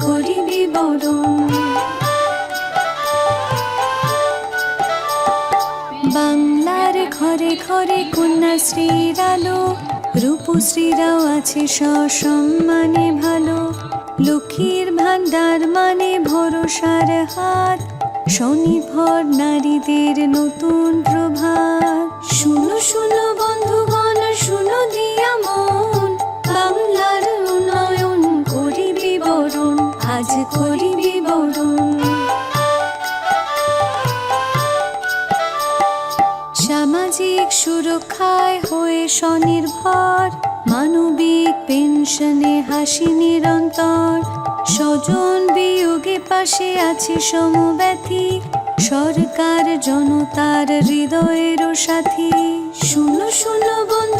করি বিবরণ। বাংলার ঘরে ঘরে কন্যাশ্রীর আলো, রূপশ্রীরাও আছে সসম্মানে ভালো। লক্ষ্মীর ভান্ডার মানে ভরসার হাত, স্বনির্ভর নারীদের নতুন প্রভাত। শুনো শুনো বন্ধুগণ, শুনো দিয়া মন, বাংলার উন্নয়ন করি বিবরণ, আজ করি বিবরণ। সামাজিক সুরক্ষায় হয়ে স্বনির্ভর, মানবিক পেনশনে হাসি নিরন্তর। স্বজন বিয়োগে পাশে আছে সমব্যথী, সরকার জনতার হৃদয়েরও সাথী। শুনো শুনো বন্ধু